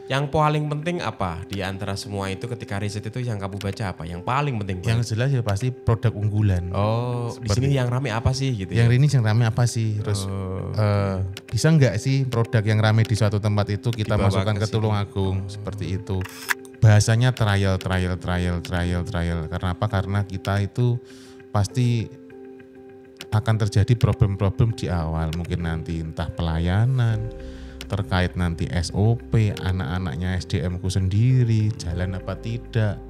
Yang paling penting apa di antara semua itu ketika riset itu yang kamu baca apa? Yang paling penting? Yang jelas ya pasti produk unggulan. Oh, di sini yang rame apa sih gitu yang ya? ini yang rame apa sih? Terus bisa nggak sih produk yang rame di suatu tempat itu kita Dibawa masukkan ke ke Tulungagung seperti itu. Bahasanya trial. Karena apa? Karena kita itu pasti akan terjadi problem-problem di awal. Mungkin nanti entah pelayanan, terkait nanti SOP, anak-anaknya SDM-ku sendiri, jalan apa tidak.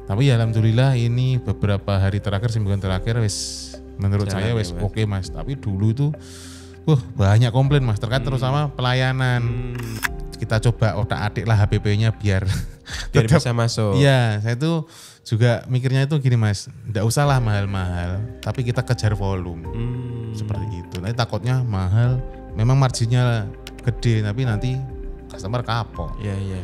Tapi ya alhamdulillah ini beberapa hari terakhir, semingguan terakhir wis menurut Jalan saya ya, wis Mas. oke Mas. Tapi dulu itu banyak komplain Mas terkait terutama pelayanan. Kita coba otak-atik lah HPP-nya biar Biar tetap bisa masuk. Iya, saya tuh juga mikirnya itu gini Mas, enggak usah lah mahal-mahal, tapi kita kejar volume. Seperti itu. Nanti takutnya mahal, memang marginnya gede tapi nanti customer kapok. Iya, iya.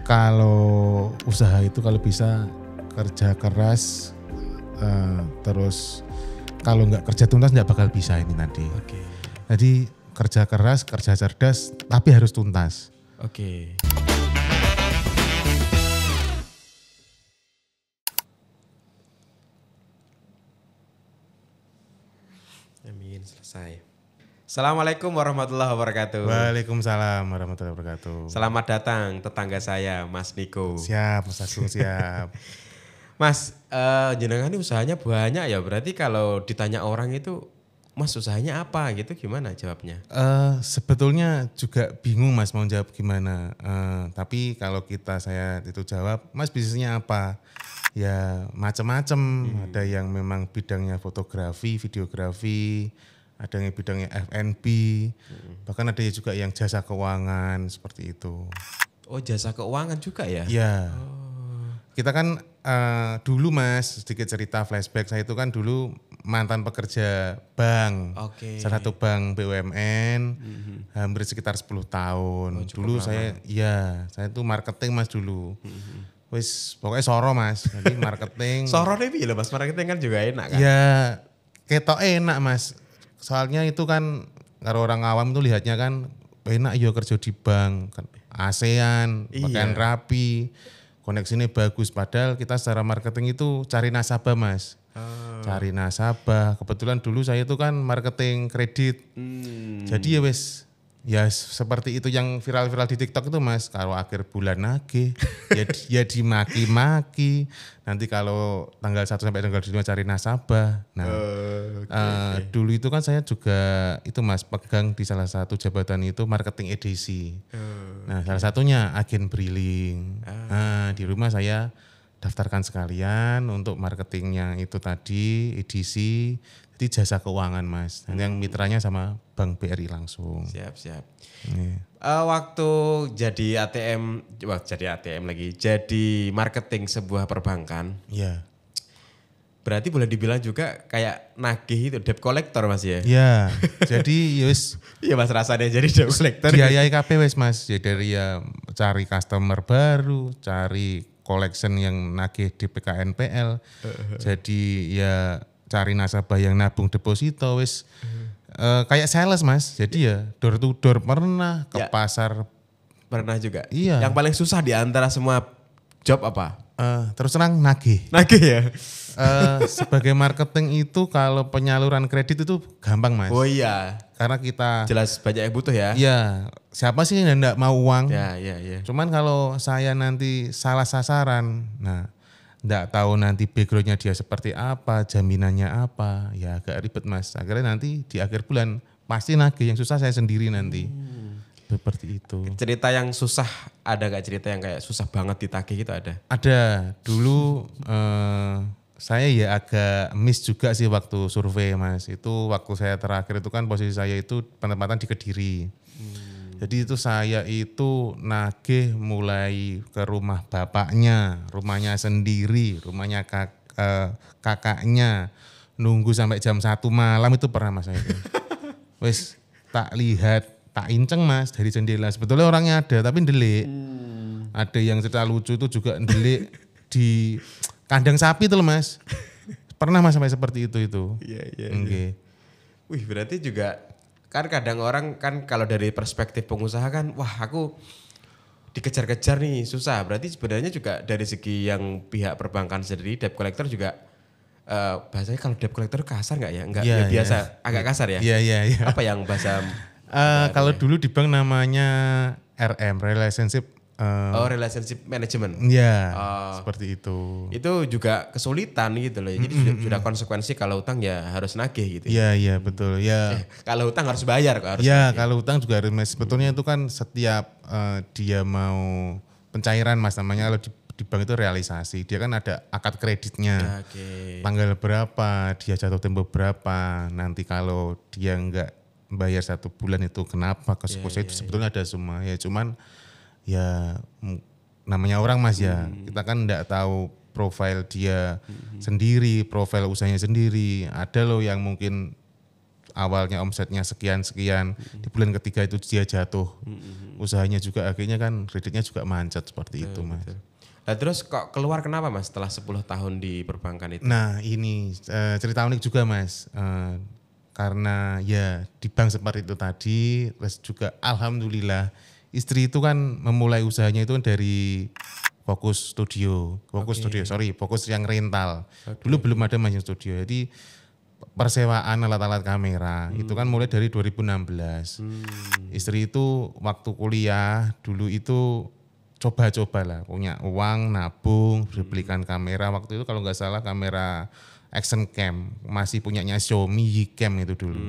Kalau usaha itu kalau bisa kerja keras, terus kalau nggak kerja tuntas nggak bakal bisa ini tadi. Oke. Jadi kerja keras, kerja cerdas, tapi harus tuntas. Oke. Amin, selesai. Assalamualaikum warahmatullahi wabarakatuh. Waalaikumsalam warahmatullahi wabarakatuh. Selamat datang tetangga saya, Mas Niko. Siap, Mas Agung, siap. Mas, jenengan ini usahanya banyak ya. Berarti kalau ditanya orang itu, Mas usahanya apa gitu, gimana jawabnya? Sebetulnya juga bingung Mas mau jawab gimana. Tapi kalau saya itu jawab, Mas bisnisnya apa? Ya macam-macam. Ada yang memang bidangnya fotografi, videografi, ada yang bidangnya F&B, bahkan ada juga yang jasa keuangan seperti itu. Oh, jasa keuangan juga ya? Iya. Kita kan dulu Mas, sedikit cerita flashback, saya itu kan dulu mantan pekerja bank. Oke. Salah satu bank BUMN, hampir sekitar 10 tahun. Dulu saya tuh marketing Mas dulu. Wis pokoknya soro Mas, jadi marketing. Soro nih piye lho Mas, marketing kan juga enak kan? Ya ketok enak Mas. Soalnya itu kan kalau orang awam tuh lihatnya kan enak ya kerja di bank, kan ASEAN, pakaian rapi, koneksinya bagus. Padahal kita secara marketing itu cari nasabah Mas. Cari nasabah. Kebetulan dulu saya itu kan marketing kredit. Jadi ya seperti itu yang viral-viral di TikTok itu Mas. Kalau akhir bulan nagih ya dimaki-maki. Nanti kalau tanggal 1 sampai tanggal 5 cari nasabah. Nah, dulu itu kan saya juga itu Mas pegang di salah satu jabatan itu marketing edisi. Nah, salah satunya agen Briling. Nah, di rumah saya daftarkan sekalian untuk marketingnya itu tadi edisi. Jadi jasa keuangan Mas. Yang mitranya sama Bank BRI langsung. Siap. Iya. Waktu jadi ATM lagi, jadi marketing sebuah perbankan. Iya. Berarti boleh dibilang juga kayak nagih itu, debt collector Mas ya? Iya. Jadi yus Iya Mas rasanya jadi debt collector. biayai KP wes Mas. Ya dari ya cari customer baru, cari collection yang nagih di PKNPL. Jadi ya cari nasabah yang nabung deposito wes. Kayak sales Mas. Jadi ya door to door pernah ke pasar. Pernah juga? Iya. Yang paling susah di antara semua job apa? Terus terang nagih. Nagih ya? Sebagai marketing itu kalau penyaluran kredit itu gampang Mas. Oh iya. Karena kita Jelas banyak yang butuh ya? iya, siapa sih yang enggak mau uang? Ya. Cuman kalau saya nanti salah sasaran, nah enggak tahu nanti backgroundnya dia seperti apa, jaminannya apa, ya agak ribet Mas. Akhirnya nanti di akhir bulan pasti nagih, yang susah saya sendiri nanti. Seperti itu. Cerita yang susah, ada gak cerita yang kayak susah banget ditagih gitu ada? Ada, dulu saya ya agak miss juga sih waktu survei Mas. Itu waktu saya terakhir itu kan posisi saya itu penempatan di Kediri. Jadi itu saya itu nagih mulai ke rumah bapaknya, rumahnya sendiri, rumahnya kakaknya. Nunggu sampai jam 1 malam itu pernah Mas saya itu. Wes tak lihat, tak inceng Mas dari jendela. Sebetulnya orangnya ada tapi ndelik. Ada yang cerita lucu itu juga ndelik di kandang sapi tuh Mas. Pernah Mas sampai seperti itu. Iya. Okay. Wih berarti juga kan kadang orang kan kalau dari perspektif pengusaha kan wah aku di dikejar-kejar nih susah. Berarti sebenarnya juga dari segi yang pihak perbankan sendiri, debt collector juga bahasanya kalau debt collector kasar nggak ya? Nggak Iya, ya iya. biasa, agak kasar ya. Iya, iya, iya. Apa yang bahasa Kalau dulu di bank namanya RM, Relationship. relationship management. Ya, Oh. seperti itu. Itu juga kesulitan gitu loh. Jadi sudah konsekuensi kalau utang ya harus nagih gitu. Iya, iya betul. Ya. Kalau utang harus bayar kok harus. Ya, kalau utang juga harus, Mas. Sebetulnya itu kan setiap dia mau pencairan, Mas, namanya kalau di bank itu realisasi. Dia kan ada akad kreditnya. Oke. Tanggal berapa, dia jatuh tempo berapa. Nanti kalau dia enggak bayar 1 bulan itu kenapa? Konsekuensinya itu sebetulnya ada semua. Ya cuman ya namanya orang, Mas, ya. Kita kan enggak tahu profil dia sendiri, profil usahanya sendiri. Ada loh yang mungkin awalnya omsetnya sekian-sekian, di bulan ketiga itu dia jatuh. Usahanya juga akhirnya kan kreditnya juga macet seperti itu, Mas. Nah terus kok keluar kenapa Mas setelah 10 tahun di perbankan itu? Nah ini cerita unik juga, Mas. Karena ya di bank seperti itu tadi, terus juga alhamdulillah istri itu kan memulai usahanya itu dari fokus yang rental. Dulu belum ada Mas yang studio, jadi persewaan alat-alat kamera itu kan mulai dari 2016. Istri itu waktu kuliah dulu itu coba-coba lah, punya uang nabung, belikan kamera. Waktu itu kalau nggak salah kamera action cam, masih punyanya Xiaomi Yicam itu dulu.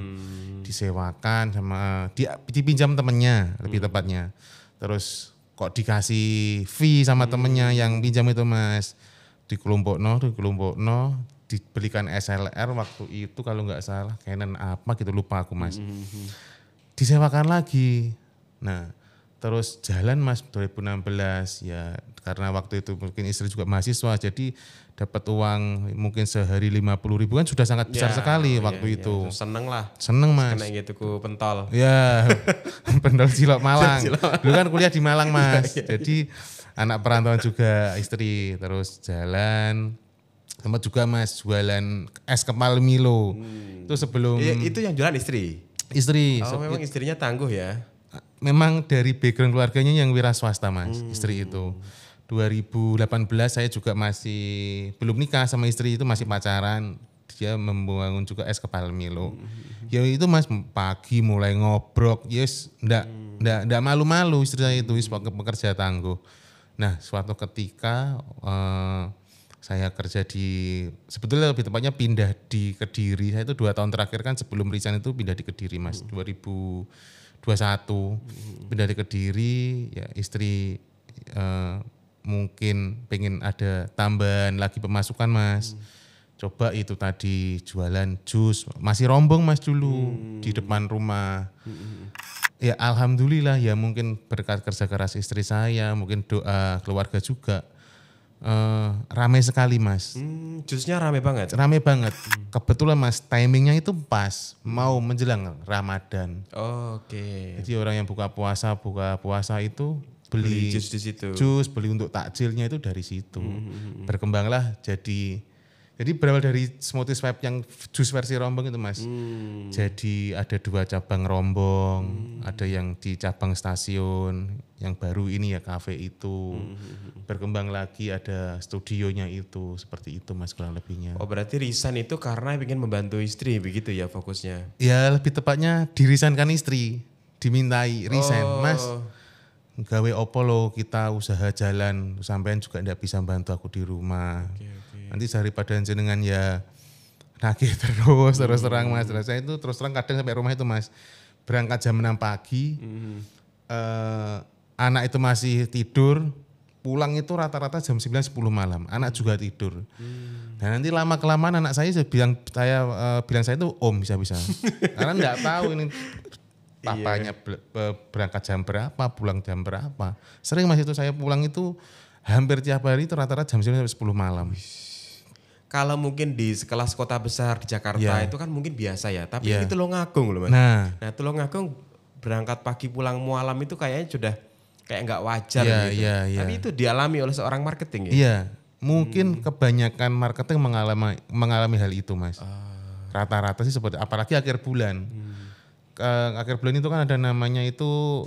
Disewakan sama dipinjam temennya lebih tepatnya. Terus kok dikasih fee sama temennya yang pinjam itu, Mas. Dikelompokno, dibelikan SLR waktu itu kalau nggak salah Canon apa gitu, lupa aku, Mas. Disewakan lagi. Nah, terus jalan, Mas, 2016 ya, karena waktu itu mungkin istri juga mahasiswa jadi dapat uang mungkin sehari 50.000 kan sudah sangat besar sekali waktu itu. Seneng lah. Seneng, Mas. Kena gitu ku pentol. Ya, pendol Cilok Malang. Dulu kan kuliah di Malang, Mas. Jadi anak perantauan juga istri, terus jalan. Sempat juga, Mas, jualan es kepal Milo. Itu sebelum Itu yang jualan istri. istri. Oh memang istrinya tangguh ya. Memang dari background keluarganya yang wira swasta, Mas, istri itu. 2018 saya juga masih belum nikah sama istri, itu masih pacaran. Dia membangun juga es kepal Milo. Ya itu, Mas, pagi mulai ngobrok, yes, ndak malu-malu istri saya itu, pekerja tangguh. Nah, suatu ketika saya kerja sebetulnya lebih tepatnya pindah di Kediri. Saya itu 2 tahun terakhir kan sebelum resign itu pindah di Kediri, Mas, 2021. Pindah di Kediri, ya istri mungkin pengen ada tambahan lagi pemasukan, Mas. Coba itu tadi jualan jus, masih rombong, Mas, dulu di depan rumah. Ya alhamdulillah ya, mungkin berkat kerja keras istri saya, mungkin doa keluarga juga. Ramai sekali, Mas. Jusnya rame banget. Rame banget. Kebetulan, Mas, timingnya itu pas mau menjelang Ramadan. Oke. Jadi orang yang buka puasa itu beli Jus di situ. jus, beli untuk takjilnya itu dari situ. Berkembanglah jadi berawal dari smoothie swipe yang jus versi rombong itu, Mas. Jadi ada 2 cabang rombong, ada yang di cabang stasiun, yang baru ini ya kafe itu. Berkembang lagi ada studionya itu, seperti itu, Mas, kurang lebihnya. Oh berarti resign itu karena ingin membantu istri begitu ya fokusnya. Ya lebih tepatnya dirisankan istri, dimintai resign, Mas. Gawe opo lo, kita usaha jalan, sampean juga ndak bisa bantu aku di rumah. Nanti daripada jenengan ya nagih terus terang, Mas. Saya itu terus terang kadang sampai rumah itu, Mas, berangkat jam 6 pagi, anak itu masih tidur, pulang itu rata-rata jam 9-10 malam, anak juga tidur. Dan nanti lama kelamaan anak saya bilang saya itu om bisa-bisa. Karena nggak tahu ini papanya berangkat jam berapa, pulang jam berapa. Sering, Mas, itu saya pulang itu hampir tiap hari itu rata-rata jam 9-10 malam. Kalau mungkin di sekelas kota besar di Jakarta itu kan mungkin biasa ya. Tapi ini Tulungagung loh, Mas. Nah, Tulungagung berangkat pagi pulang malam itu kayaknya sudah kayak nggak wajar gitu. Tapi itu dialami oleh seorang marketing ya? Iya, mungkin kebanyakan marketing mengalami hal itu, Mas. Rata-rata sih seperti, apalagi akhir bulan. Akhir bulan itu kan ada namanya itu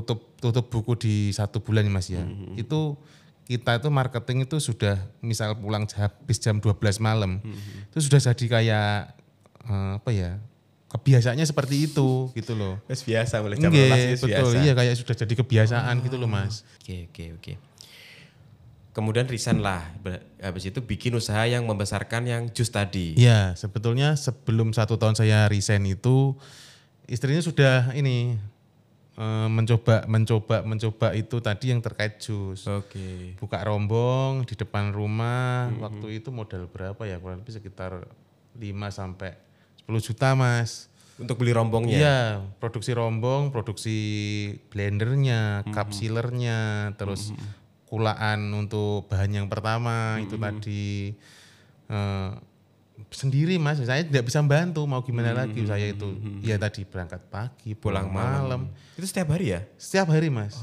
tutup buku di 1 bulan Mas ya. Itu kita itu marketing itu sudah misal pulang habis jam 12 malam. Itu sudah jadi kayak apa ya? Kebiasaannya seperti itu gitu loh. Wes biasa mulai jam Nggih, 12 betul. biasa. Iya kayak sudah jadi kebiasaan gitu loh Mas. Oke. Kemudian resign lah. Habis itu bikin usaha yang membesarkan yang jus tadi. Iya, sebetulnya sebelum 1 tahun saya resign itu istrinya sudah ini mencoba itu tadi yang terkait jus. Oke. Buka rombong di depan rumah. Waktu itu modal berapa ya? Kurang lebih sekitar 5 sampai 10 juta Mas. Untuk beli rombongnya? Iya, produksi rombong, produksi blendernya, cup sealernya, terus kulaan untuk bahan yang pertama itu tadi sendiri Mas. Saya tidak bisa bantu, mau gimana lagi saya itu. Ya tadi berangkat pagi, pulang malam. Itu setiap hari ya? Setiap hari Mas.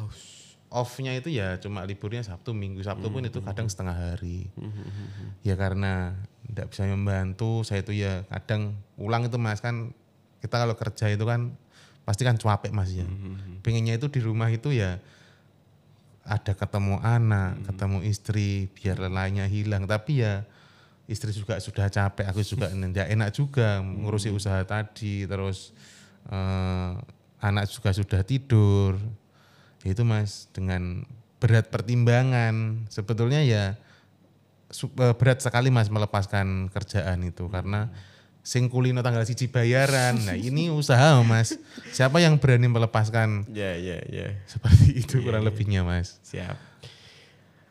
Off-nya itu ya cuma liburnya Sabtu, Minggu. Sabtu pun itu kadang setengah hari. Ya karena tidak bisa membantu, saya itu ya kadang pulang itu Mas kan kita kalau kerja itu kan pasti kan capek Mas ya. Pengennya itu di rumah itu ya ada ketemu anak, ketemu istri, biar lelahnya hilang. Tapi ya istri juga sudah capek, aku juga tidak enak juga ngurusi usaha tadi. Terus anak juga sudah tidur. Itu Mas dengan berat pertimbangan sebetulnya ya berat sekali Mas melepaskan kerjaan itu karena sing kulino tanggal 1 bayaran. Nah ini usaha Mas. Siapa yang berani melepaskan? Ya. Seperti itu kurang lebihnya Mas. Siap.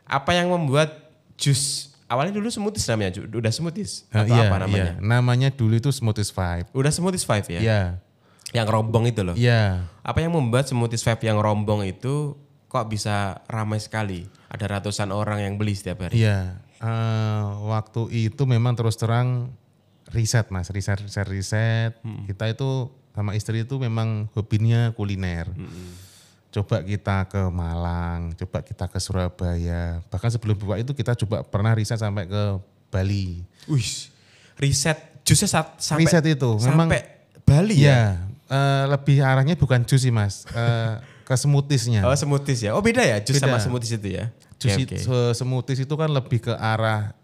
Apa yang membuat jus awalnya dulu smoothies namanya? Udah smoothies atau Iya, apa namanya? Iya. Namanya dulu itu Smoothies Vibe. Udah smoothies 5 ya? Iya. Yang rombong itu loh. Iya. Apa yang membuat smoothies 5 yang rombong itu kok bisa ramai sekali? Ada ratusan orang yang beli setiap hari. Iya. Waktu itu memang terus terang riset Mas, riset. Kita itu sama istri itu memang hobinya kuliner. Coba kita ke Malang, coba kita ke Surabaya. Bahkan sebelum buka itu kita coba pernah riset sampai ke Bali. Wih, riset jusnya sampai Riset itu memang Bali ya? lebih arahnya bukan jus sih Mas, ke smoothiesnya. Oh smoothies ya? Oh beda ya jus Beda. sama smoothies itu ya? Jus Oke. smoothies itu kan lebih ke arah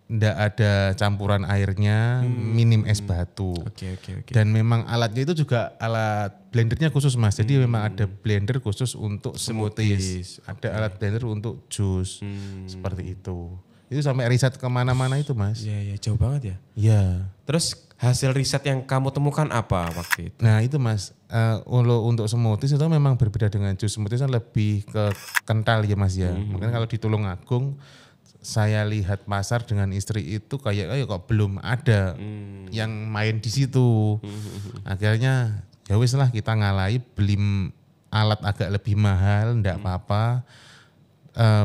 ndak ada campuran airnya, minim es batu. Oke. Dan memang alatnya itu juga alat blendernya khusus Mas. Jadi memang ada blender khusus untuk smoothies. Ada alat blender untuk jus. Seperti itu. Itu sampai riset kemana-mana itu Mas. Iya, jauh banget ya. Iya. Terus hasil riset yang kamu temukan apa waktu itu? Nah itu Mas, untuk smoothies itu memang berbeda dengan jus. Smoothies kan lebih ke kental ya Mas ya. Makanya kalau di Tulungagung saya lihat pasar dengan istri itu kayak kok belum ada yang main di situ. Akhirnya ya wis lah kita ngalahi beli alat agak lebih mahal, ndak apa-apa.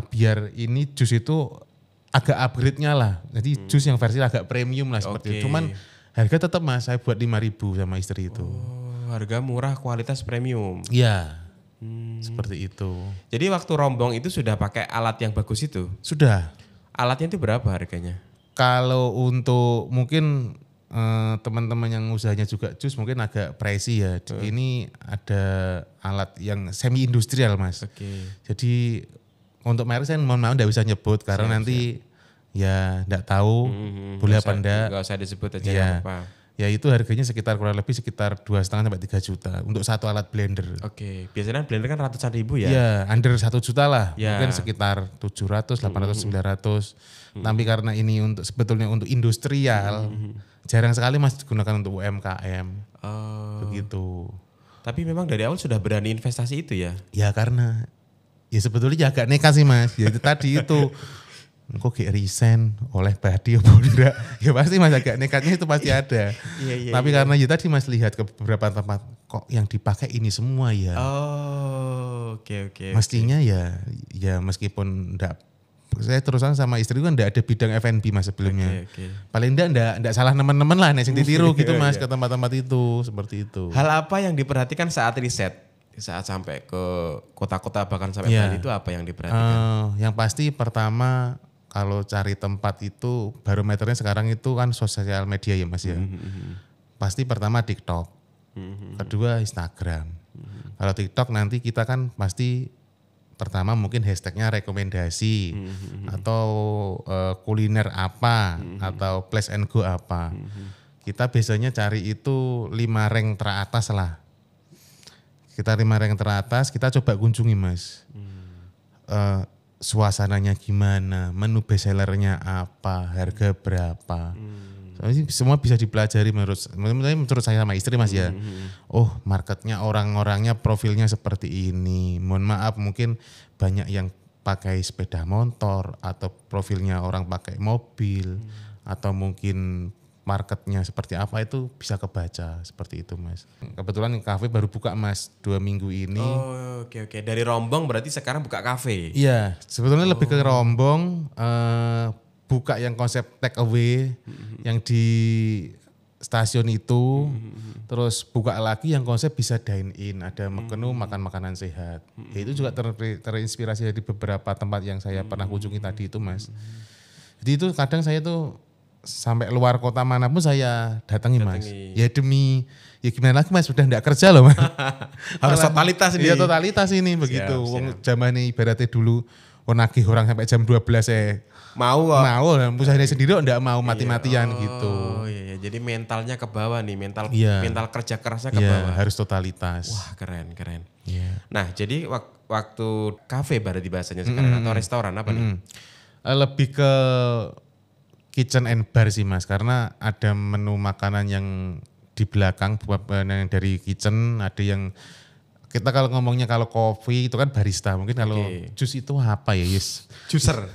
Biar ini jus itu agak upgrade-nya lah. Jadi jus yang versi agak premium lah seperti itu. Cuman harga tetap Mas, saya buat 5.000 sama istri itu. Oh, harga murah kualitas premium. Iya. Seperti itu. Jadi waktu rombong itu sudah pakai alat yang bagus itu? Sudah. Alatnya itu berapa harganya? Kalau untuk mungkin teman-teman yang usahanya juga jus mungkin agak pricey ya. Ini ada alat yang semi industrial Mas. Oke. Jadi untuk merek saya mohon maaf enggak bisa nyebut karena nanti ya enggak tahu boleh apa enggak. Enggak usah disebut aja Ya. apa. Ya itu harganya sekitar kurang lebih sekitar 2,5 sampai 3 juta untuk satu alat blender. Oke, biasanya blender kan ratusan ribu ya? Iya, under 1 juta lah. Ya. Mungkin sekitar 700, 800, 900. Tapi karena ini untuk sebetulnya untuk industrial, jarang sekali Mas digunakan untuk UMKM. Oh. Begitu. Tapi memang dari awal sudah berani investasi itu ya? Ya karena ya sebetulnya ya agak nekat sih Mas. Ya itu tadi itu kok kayak resign oleh badi apa enggak? Ya pasti Mas agak nekatnya itu pasti ada. Iya. Tapi karena ya tadi Mas lihat ke beberapa tempat kok yang dipakai ini semua ya. Oh, oke. Mestinya ya meskipun enggak, saya terusan sama istri kan enggak ada bidang F&B Mas sebelumnya. Oke. Paling enggak salah teman-teman lah nek sing ditiru gitu Mas ke tempat-tempat itu seperti itu. Hal apa yang diperhatikan saat riset? Saat sampai ke kota-kota bahkan sampai Iya. Bali itu apa yang diperhatikan? Yang pasti pertama kalau cari tempat itu barometernya sekarang itu kan sosial media ya Mas ya. Pasti pertama TikTok, kedua Instagram, Kalau TikTok nanti kita kan pasti pertama mungkin hashtagnya rekomendasi atau kuliner apa atau place and go apa. Kita biasanya cari itu 5 rank teratas lah. Kita 5 rank teratas, kita coba kunjungi Mas. Suasananya gimana, menu bestsellernya apa, harga berapa. Semua bisa dipelajari menurut saya sama istri Mas ya. Oh marketnya orang-orangnya profilnya seperti ini. Mohon maaf mungkin banyak yang pakai sepeda motor atau profilnya orang pakai mobil atau mungkin marketnya seperti apa itu bisa kebaca seperti itu Mas. Kebetulan kafe baru buka Mas 2 minggu ini. Oh oke. Dari rombong berarti sekarang buka kafe? Iya sebetulnya lebih ke rombong. Buka yang konsep take away yang di stasiun itu, terus buka lagi yang konsep bisa dine in, ada menu makan makanan sehat. Ya, itu juga terinspirasi dari beberapa tempat yang saya pernah kunjungi tadi itu Mas. Jadi itu kadang saya tuh sampai luar kota manapun saya datangi Mas. Ya demi, ya gimana lagi Mas, sudah enggak kerja loh Mas. Harus totalitas ini. Iya totalitas ini begitu. Zaman ini ibaratnya dulu nagih orang sampai jam 12 mau usahanya sendiri enggak mau mati-matian gitu. Oh iya, jadi mentalnya ke bawah nih, mental kerja kerasnya ke bawah. Harus totalitas. Wah keren. Yeah. Nah jadi waktu kafe berarti bahasanya sekarang atau restoran apa nih? Lebih ke kitchen and bar sih Mas, karena ada menu makanan yang di belakang yang dari kitchen, ada yang kita kalau ngomongnya kalau kopi itu kan barista, mungkin kalau jus itu apa ya Yes? Juicer.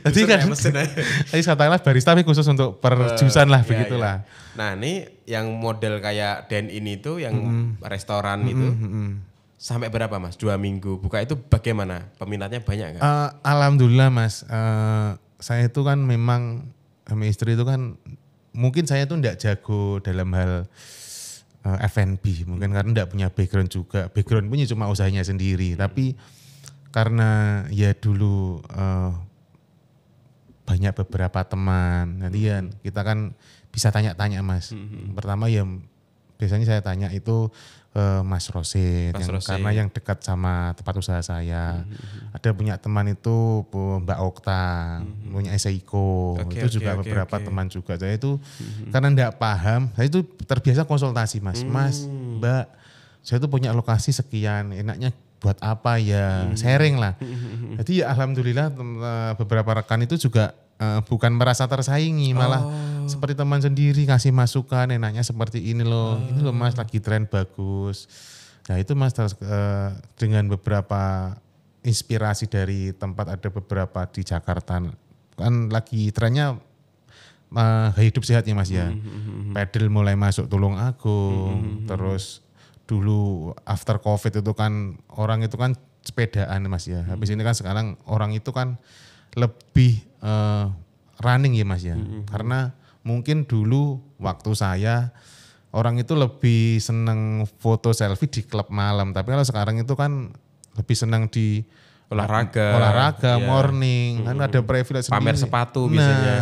Tadi kan tadi katakanlah barista tapi khusus untuk perjusan lah begitulah. Nah ini yang model kayak den ini tuh yang restoran itu sampai berapa Mas? 2 minggu buka itu bagaimana? Peminatnya banyak nggak? Alhamdulillah Mas, saya itu kan memang sama istri itu kan mungkin saya tuh enggak jago dalam hal F&B mungkin karena enggak punya background juga. Background punya cuma usahanya sendiri. Tapi karena ya dulu banyak beberapa teman. Nanti ya kita kan bisa tanya-tanya Mas. Pertama ya biasanya saya tanya itu Mas Rosid. Karena yang dekat sama tempat usaha saya. Ada punya teman itu Mbak Okta, punya Seiko. Itu juga beberapa teman juga. Saya itu karena enggak paham, saya itu terbiasa konsultasi Mas. Mas, Mbak, saya itu punya lokasi sekian, enaknya buat apa ya, sharing lah. Jadi ya alhamdulillah beberapa rekan itu juga bukan merasa tersaingi, malah seperti teman sendiri kasih masukan, enaknya seperti ini loh Mas lagi tren bagus. Nah itu Mas dengan beberapa inspirasi dari tempat, ada beberapa di Jakarta kan lagi trennya hidup sehat ya Mas ya. Pedal mulai masuk Tulungagung, terus dulu after COVID itu kan orang itu kan sepedaan Mas ya. Habis ini kan sekarang orang itu kan lebih running ya Mas ya. Karena mungkin dulu waktu saya orang itu lebih seneng foto selfie di klub malam. Tapi kalau sekarang itu kan lebih senang di olahraga morning. Kan ada privilege sendiri. Pamer sepatu biasanya.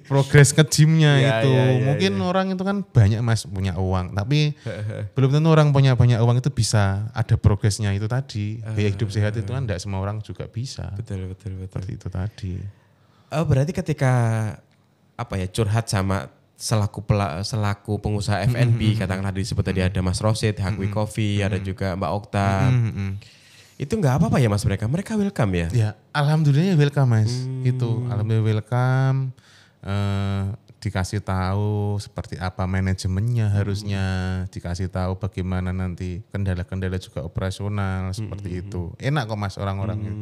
Progres ke gymnya itu. Mungkin orang itu kan banyak Mas punya uang. Tapi belum tentu orang punya banyak uang itu bisa ada progresnya itu tadi. Gaya hidup sehat itu kan tidak semua orang juga bisa. Betul. Seperti itu tadi. Berarti ketika curhat sama selaku pengusaha F&B, katakanlah disebut tadi ada Mas Rosid, Hakwi Coffee, ada juga Mbak Okta. Itu nggak apa-apa ya Mas mereka welcome ya? Ya alhamdulillah welcome Mas. Itu alhamdulillah welcome. Dikasih tahu seperti apa manajemennya harusnya, dikasih tahu bagaimana nanti kendala-kendala juga operasional seperti itu. Enak kok Mas orang-orangnya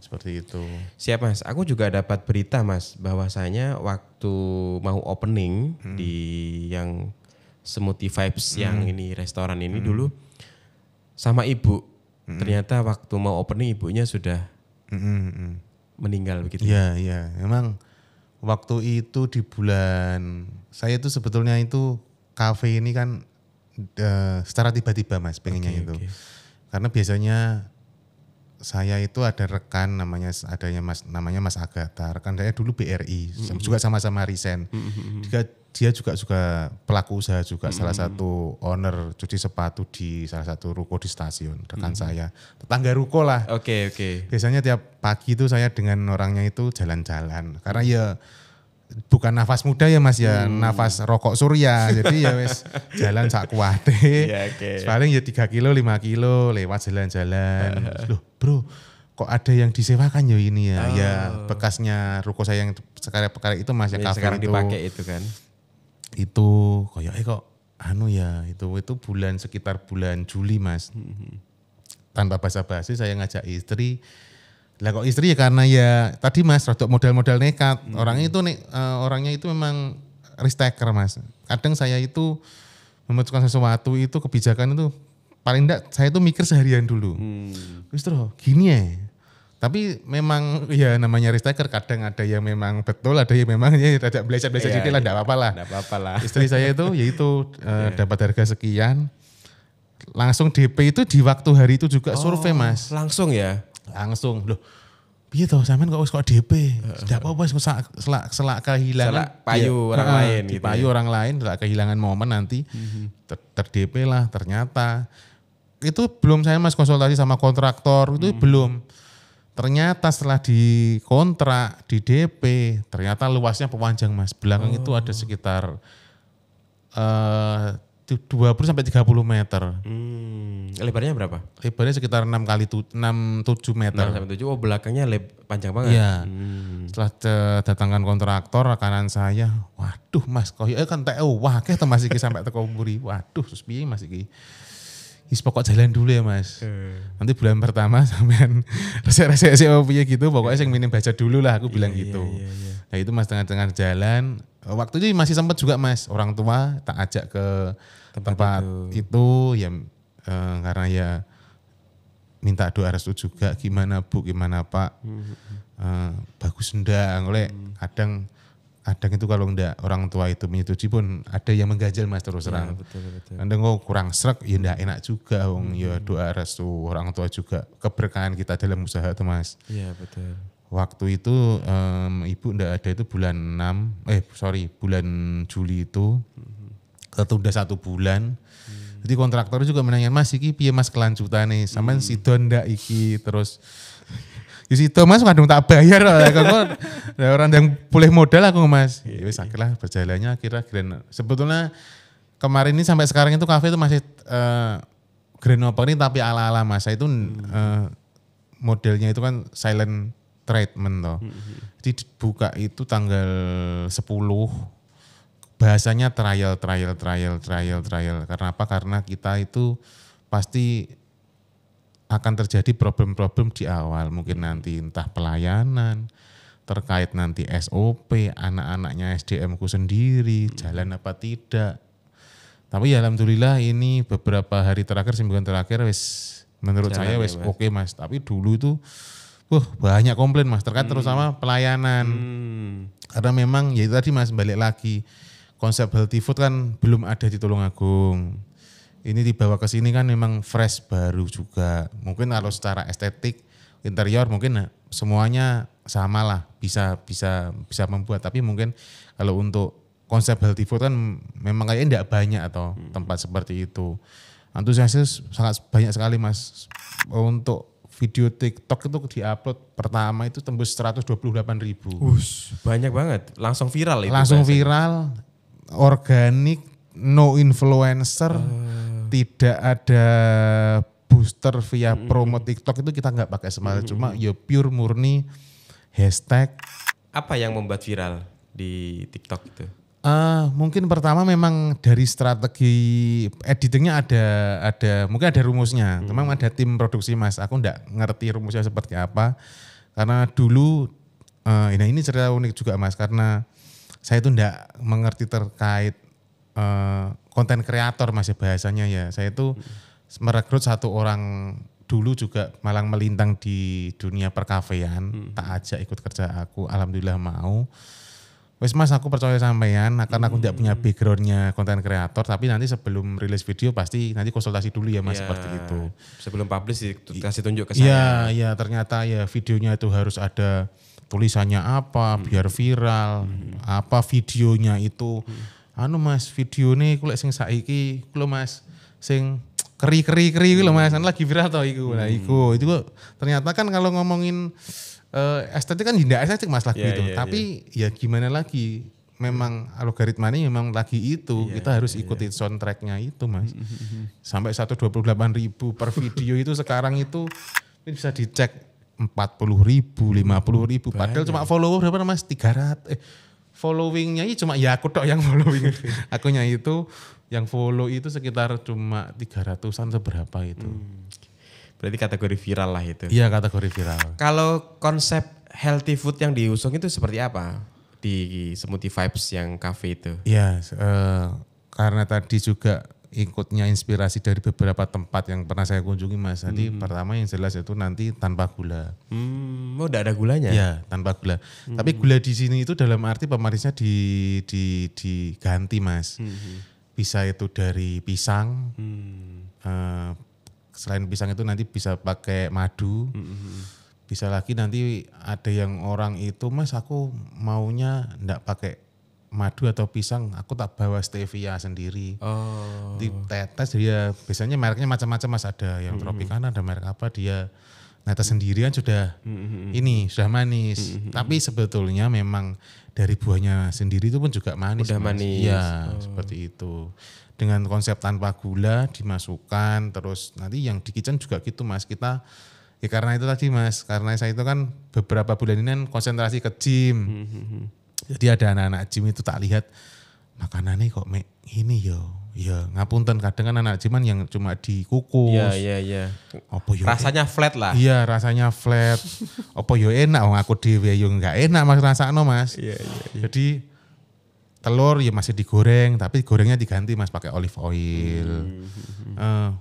seperti itu. Siap Mas, aku juga dapat berita Mas bahwasanya waktu mau opening di yang Smoothie Vibes yang ini restoran ini dulu sama ibu. Ternyata waktu mau opening ibunya sudah meninggal begitu. Iya, memang waktu itu di bulan, saya itu sebetulnya itu kafe ini kan secara tiba-tiba Mas pengennya itu. Karena biasanya saya itu ada rekan namanya Mas Agatha. Rekan saya dulu BRI, juga sama-sama resign. Dia juga pelaku usaha juga, salah satu owner cuci sepatu di salah satu ruko di stasiun. Rekan saya, tetangga ruko lah. Oke. Biasanya tiap pagi itu saya dengan orangnya itu jalan-jalan. Karena ya bukan nafas muda ya Mas ya, nafas rokok surya. Jadi ya wes jalan sak kuate. Paling ya 3 kilo 5 kilo lewat jalan-jalan. Loh bro, kok ada yang disewakan ya ini ya. Ya bekasnya ruko saya yang sekarang itu Mas ya, kafe sekarang itu. dipakai itu kan. Itu kayaknya kok itu sekitar bulan Juli Mas. Tanpa basa-basi saya ngajak istri. Lah kok istri ya karena ya tadi Mas rodok modal-modal nekat. Orangnya itu memang risk taker Mas. Kadang saya itu memutuskan sesuatu itu kebijakan itu paling enggak saya itu mikir seharian dulu. Terus gini ya. Tapi memang ya namanya risk taker, kadang ada yang memang betul, ada yang memang ya ada belajar-belajar sedikit lah, enggak apa-apa lah. Istri saya itu yaitu dapat harga sekian. Langsung DP itu di waktu hari itu juga survei Mas. Langsung ya? Langsung. Loh, piye toh sampean kok DP? Tidak apa-apa selak kehilangan. Selak payu orang lain gitu. Payu orang lain, selak kehilangan momen nanti ter-DP lah ternyata. Itu belum saya Mas konsultasi sama kontraktor, itu belum. Ternyata setelah dikontrak, di DP, ternyata luasnya pemanjang Mas. Belakang itu ada sekitar 20 sampai 30 meter. Lebarnya berapa? Lebarnya sekitar 6 kali 7 meter. 6 sampai 7. Oh, belakangnya panjang banget. Iya. Setelah datangkan kontraktor, rekanan saya, waduh Mas, kok kan TU, wah tuh Mas iki sampai teko mburi. Waduh, terus piye Mas iki? Pokok jalan dulu ya Mas. Nanti bulan pertama sampean resek-resek piye gitu, pokoknya yang minim baca dulu lah, aku bilang gitu. Nah itu Mas tengah-tengah jalan, waktu itu masih sempat juga Mas, orang tua tak ajak ke tempat itu ya karena ya minta doa restu juga, gimana Bu, gimana Pak, bagus ndak, oleh kadang itu kalau enggak orang tua itu menyetujui pun ada yang mengganjal Mas terus terang. Betul. Kadang kok kurang srek ya enggak enak juga ya doa restu orang tua juga keberkahan kita dalam usaha itu Mas. Iya betul. Waktu itu ibu enggak ada itu bulan Juli itu ketunda 1 bulan. Jadi kontraktor juga menanya Mas iki piye Mas kelanjutan nih sampean sidon ndak iki terus di situ Mas kadang tak bayar kok orang yang boleh modal aku Mas. Ya wis akhirnya berjalannya akhirnya sebetulnya kemarin ini sampai sekarang itu kafe itu masih grand opening tapi ala-ala Mas. Itu modelnya itu kan silent treatment toh. Jadi buka itu tanggal 10. Bahasanya trial. Karena apa? Karena kita itu pasti akan terjadi problem-problem di awal, mungkin nanti entah pelayanan, terkait nanti SOP, anak-anaknya SDM-ku sendiri, jalan apa tidak. Tapi ya alhamdulillah ini beberapa hari terakhir, semingguan terakhir menurut saya oke Mas. Tapi dulu itu banyak komplain Mas, terkait terutama pelayanan. Karena memang ya itu tadi Mas, balik lagi, konsep healthy food kan belum ada di Tulungagung. Ini dibawa ke sini kan memang fresh baru juga. Mungkin kalau secara estetik interior mungkin semuanya sama lah, bisa membuat. Tapi mungkin kalau untuk konsep healthy food kan memang kayaknya tidak banyak atau tempat seperti itu. Antusiasnya sangat banyak sekali Mas. Untuk video TikTok itu diupload pertama itu tembus 128.000. Banyak banget, langsung viral itu. Langsung viral, organik, no influencer. Tidak ada booster via promo TikTok itu kita nggak pakai sama cuma ya pure murni hashtag. Apa yang membuat viral di TikTok itu? Mungkin pertama memang dari strategi editingnya ada mungkin ada rumusnya. Memang ada tim produksi Mas. Aku nggak ngerti rumusnya seperti apa karena dulu ini cerita unik juga Mas karena saya itu nggak mengerti terkait konten kreator Mas bahasanya ya. Saya itu merekrut satu orang dulu juga malang melintang di dunia perkafean, tak ajak ikut kerja aku, alhamdulillah mau. wes Mas aku percaya sampean, karena aku tidak punya backgroundnya konten kreator, tapi nanti sebelum rilis video pasti nanti konsultasi dulu ya Mas, seperti itu. Sebelum publish kasih tunjuk ke Iya, saya. iya ternyata ya videonya itu harus ada tulisannya apa biar viral, apa videonya itu. Anu Mas, video nih kulek sing saiki kulo Mas sing keri lho Mas, kan lagi viral toh iku. Nah, itu kok ternyata kan kalau ngomongin estetik kan tidak estetik Mas lagu itu. Tapi ya gimana lagi? Memang algoritmanya memang lagi itu. Kita harus ikuti soundtracknya itu Mas. Sampai 128.000 per video itu sekarang itu bisa dicek 40.000, 50.000. Padahal cuma follower berapa Mas? 300. Followingnya ini cuma ya aku tok yang following. Akunya itu yang follow itu sekitar cuma 300-an seberapa itu. Berarti kategori viral lah itu. Iya kategori viral. Kalau konsep healthy food yang diusung itu seperti apa di Smoothie Vibes yang cafe itu? Iya, karena tadi juga ikutnya inspirasi dari beberapa tempat yang pernah saya kunjungi Mas. Tadi pertama yang jelas itu nanti tanpa gula. Udah ada gulanya? Iya, tanpa gula. Tapi gula di sini itu dalam arti pemanisnya diganti Mas. Bisa itu dari pisang. Selain pisang itu nanti bisa pakai madu. Bisa lagi nanti ada yang orang itu Mas aku maunya enggak pakai madu atau pisang, aku tak bawa stevia sendiri. Di tetes dia biasanya mereknya macam-macam Mas, ada yang Tropicana, ada merek apa dia netes sendirian sudah ini sudah manis. Tapi sebetulnya memang dari buahnya sendiri itu pun juga manis. Udah manis. Iya, seperti itu. Dengan konsep tanpa gula dimasukkan, terus nanti yang di kitchen juga gitu Mas. Kita ya karena itu tadi Mas, karena saya itu kan beberapa bulan ini kan konsentrasi ke gym. Jadi ada anak-anak gym itu tak lihat makanannya kok ini ya ngapunten kadang kan anak gym yang cuma dikukus. Iya. Apa yo rasanya flat lah. Iya, rasanya flat. Apa yo enak wong aku dhewe yo enggak enak Mas rasakno Mas. Iya. Jadi telur ya masih digoreng, tapi gorengnya diganti Mas pakai olive oil.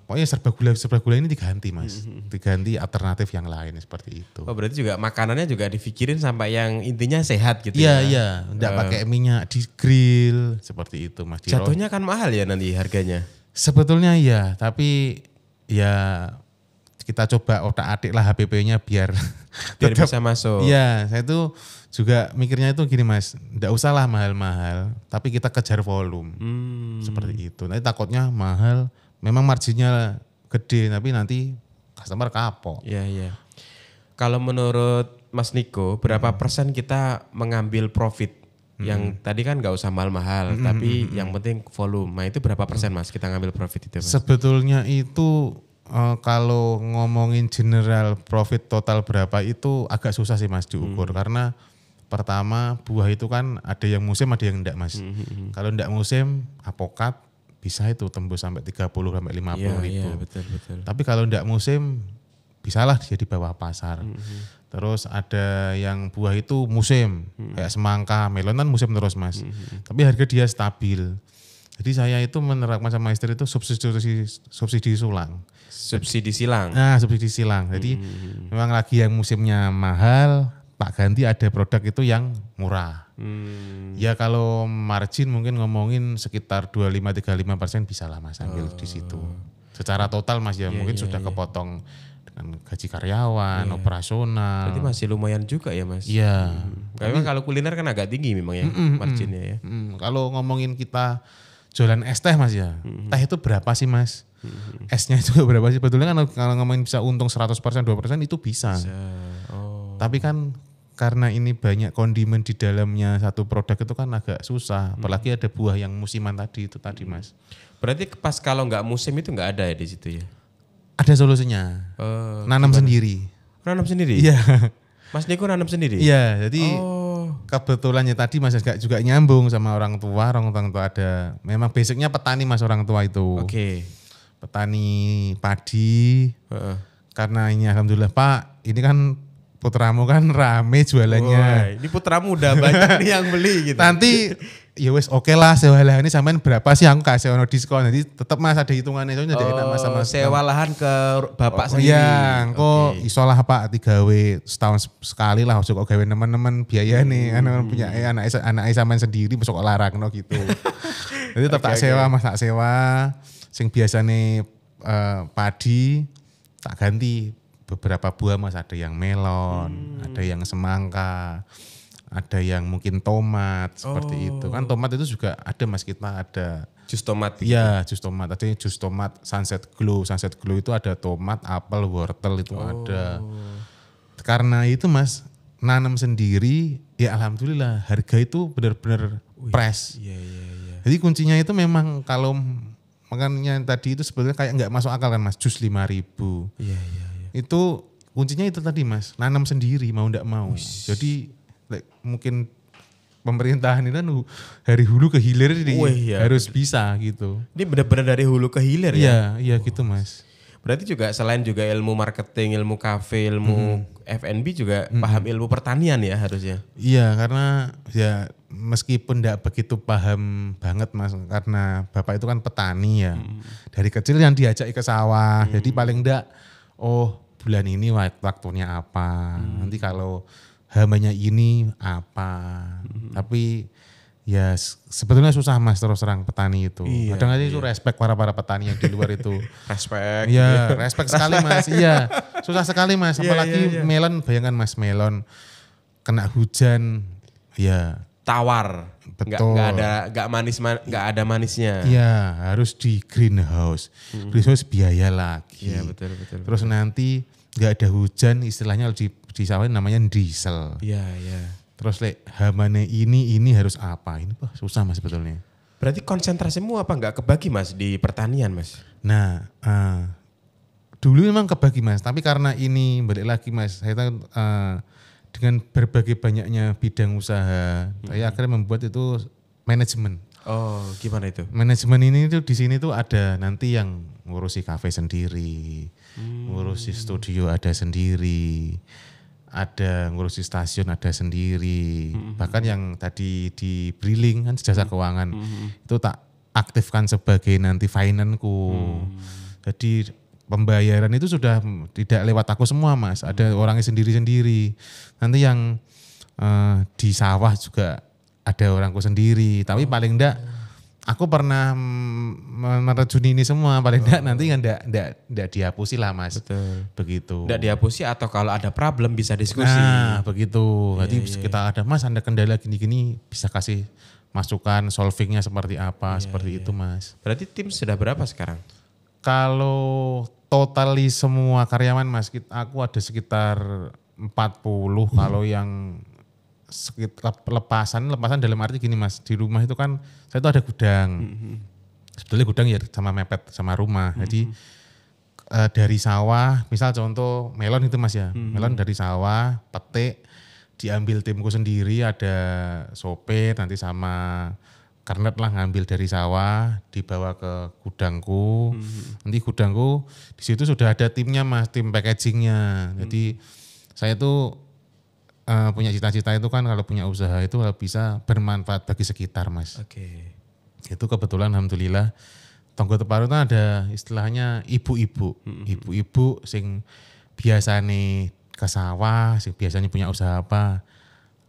Pokoknya serba gula ini diganti Mas. Diganti alternatif yang lain seperti itu. Oh berarti juga makanannya juga dipikirin sampai yang intinya sehat gitu ya? Iya. Enggak pakai minyak di grill seperti itu Mas. Jatuhnya kan mahal ya nanti harganya? Sebetulnya iya, tapi ya kita coba otak-atik lah HPP-nya biar bisa masuk. Iya, saya tuh juga mikirnya itu gini Mas, enggak usah lah mahal-mahal, tapi kita kejar volume. Seperti itu. Nanti takutnya mahal, memang marginnya gede, tapi nanti customer kapok. Iya. Kalau menurut Mas Niko, berapa persen kita mengambil profit? Yang tadi kan nggak usah mahal-mahal, tapi yang penting volume. Nah itu berapa persen Mas kita ngambil profit itu Mas? Sebetulnya itu kalau ngomongin general profit total berapa itu agak susah sih Mas diukur. Karena pertama buah itu kan ada yang musim ada yang enggak Mas. Kalau enggak musim apokat bisa itu tembus sampai 30 sampai 50 ribu. Iya betul. Tapi kalau enggak musim bisalah dia di bawah pasar. Terus ada yang buah itu musim kayak semangka, melon kan musim terus Mas. Tapi harga dia stabil. Jadi saya itu menerapkan sama istri itu subsidi sulang. Subsidi silang? Nah subsidi silang. Jadi memang lagi yang musimnya mahal, tak ganti ada produk itu yang murah. Ya kalau margin mungkin ngomongin sekitar 25-35% bisa lah Mas ambil di situ. Secara total Mas ya mungkin sudah kepotong dengan gaji karyawan, operasional. Berarti masih lumayan juga ya Mas? Iya. Memang kalau kuliner kan agak tinggi memang ya marginnya ya. Kalau ngomongin kita jualan es teh Mas ya, teh itu berapa sih Mas? Esnya itu berapa sih? Sebetulnya kan kalau ngomongin bisa untung 100%, 2% itu bisa. Tapi kan karena ini banyak kondimen di dalamnya satu produk itu kan agak susah. Apalagi ada buah yang musiman tadi itu tadi Mas. Berarti pas kalau nggak musim itu nggak ada ya di situ ya? Ada solusinya. Nanam sendiri. Nanam sendiri? Iya. Mas Niko nanam sendiri? Iya, jadi kebetulannya tadi Mas juga nyambung sama orang tua ada. Memang basicnya petani Mas orang tua itu. Oke. Petani padi. Karena ini alhamdulillah Pak, ini kan putramu kan rame jualannya. Ini putramu udah banyak nih yang beli gitu. Nanti ya wes oke lah sewa lahan ini sampean berapa sih aku kasih ono diskon. Jadi tetap Mas ada hitungannya soalnya jadi enak Mas sama sewa lahan ke bapak sendiri. Iya, engko iso lah Pak digawe setahun sekali lah kok gawe teman-teman biaya nih punya anak sampean sendiri masuk larangno gitu. Jadi tetap tak sewa Mas, tak sewa sing biasane padi tak ganti beberapa buah Mas, ada yang melon, ada yang semangka, ada yang mungkin tomat seperti itu. Kan tomat itu juga ada Mas, kita ada jus tomat. Iya, jus tomat. Ada jus tomat Sunset Glow. Sunset Glow itu ada tomat, apel, wortel itu ada. Karena itu Mas, nanam sendiri ya alhamdulillah harga itu benar-benar fresh. Iya. Jadi kuncinya itu memang kalau makanya tadi itu sebetulnya kayak nggak masuk akal kan Mas, jus 5.000. Iya. Itu kuncinya itu tadi Mas, nanam sendiri mau ndak mau. Jadi mungkin pemerintahan ini kan dari hulu ke hilir harus bisa gitu. Ini benar-benar dari hulu ke hilir ya? Iya gitu Mas. Berarti juga selain juga ilmu marketing, ilmu kafe, ilmu F&B juga paham ilmu pertanian ya harusnya? Iya, karena ya meskipun enggak begitu paham banget Mas, karena Bapak itu kan petani ya. Dari kecil yang diajak ke sawah, jadi paling enggak bulan ini waktunya apa, nanti kalau hambanya ini apa. Tapi ya sebetulnya susah Mas terus terang petani itu. Kadang aja itu respect para petani yang di luar itu. Respect. Iya, respect sekali Mas. Iya, susah sekali Mas. Apalagi melon, bayangkan Mas melon kena hujan, ya tawar. Betul. Nggak ada manisnya. Iya, harus di greenhouse. Greenhouse biaya lagi. Iya betul. Terus nanti nggak ada hujan, istilahnya di sawah namanya diesel. Iya. Terus hamane ini harus apa? Ini susah Mas sebetulnya. Berarti konsentrasimu apa nggak kebagi Mas di pertanian Mas? Nah, dulu memang kebagi Mas, tapi karena ini balik lagi Mas, saya dengan berbagai banyaknya bidang usaha, saya akhirnya membuat itu manajemen. Oh, gimana itu? Manajemen ini tuh di sini tuh ada nanti yang ngurusi kafe sendiri, ngurusi studio ada sendiri, ada ngurusi stasiun ada sendiri, bahkan yang tadi di Briling kan jasa keuangan itu tak aktifkan sebagai nanti finance-ku. Jadi pembayaran itu sudah tidak lewat aku semua Mas, ada orangnya sendiri-sendiri. Nanti yang di sawah juga ada orangku sendiri, tapi paling enggak aku pernah merajuni ini semua, paling enggak nanti enggak dihapusi lah Mas. Betul. Begitu. Enggak dihapusi atau kalau ada problem bisa diskusi. Nah begitu, jadi kita ada Mas ada kendala gini-gini bisa kasih masukan solvingnya seperti apa, seperti itu Mas. Berarti tim sudah berapa sekarang? Kalau totali semua karyawan Mas, aku ada sekitar 40, kalau yang lepasan dalam arti gini Mas, di rumah itu kan saya itu ada gudang. Sebetulnya gudang ya sama mepet sama rumah. Jadi dari sawah, misal contoh melon itu Mas ya, melon dari sawah, petik, diambil timku sendiri, ada sopir nanti sama karnet lah ngambil dari sawah, dibawa ke gudangku. Nanti gudangku di situ sudah ada timnya Mas, tim packagingnya. Jadi saya tuh punya cita-cita itu kan kalau punya usaha itu bisa bermanfaat bagi sekitar Mas. Oke. Itu kebetulan alhamdulillah Tonggo Teparo itu ada istilahnya ibu-ibu. Ibu-ibu sing biasane ke sawah, sing biasanya punya usaha apa.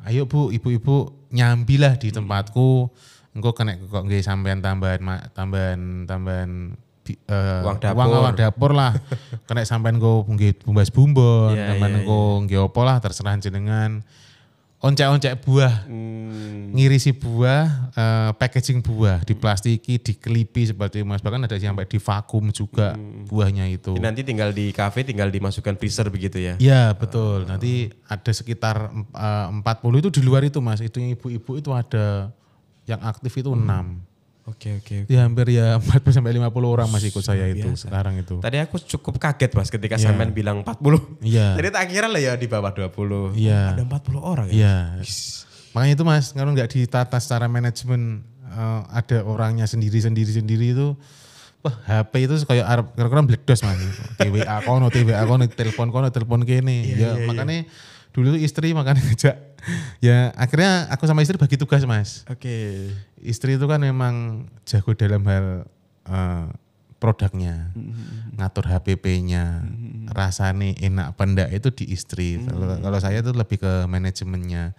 Ayo Bu, ibu-ibu nyambilah di tempatku. Engko kena kok nggih sampean tambahan uang dapur lah. Kena sampean go nggih bumbas bumbon, sampean engko nggih apa lah terserah jenengan. Oncek-oncek buah. Ngirisi buah, packaging buah, diplastiki, dikelipi seperti Mas. Bahkan ada yang sampai di vakum juga buahnya itu. Nanti tinggal di kafe tinggal dimasukkan freezer begitu ya? Iya betul. Nanti ada sekitar 40 itu di luar itu Mas. Itu yang ibu-ibu itu ada yang aktif itu 6. Oke. Ya hampir ya 40-50 orang masih ikut saya itu sekarang itu. Tadi aku cukup kaget Mas ketika sampean bilang 40. Iya. Jadi tak kira lah ya di bawah 20. Iya. Ada 40 orang ya? Iya. Makanya itu Mas, kalau nggak ditata secara manajemen ada orangnya sendiri itu, wah HP itu kayak kira-kira bledos Mas. TWA kono, telepon kene. Makanya dulu istri makanya ngajak. Ya akhirnya aku sama istri bagi tugas Mas. Oke. Istri itu kan memang jago dalam hal produknya, ngatur HPP-nya, rasanya enak apa enggak itu di istri. Kalau saya itu lebih ke manajemennya,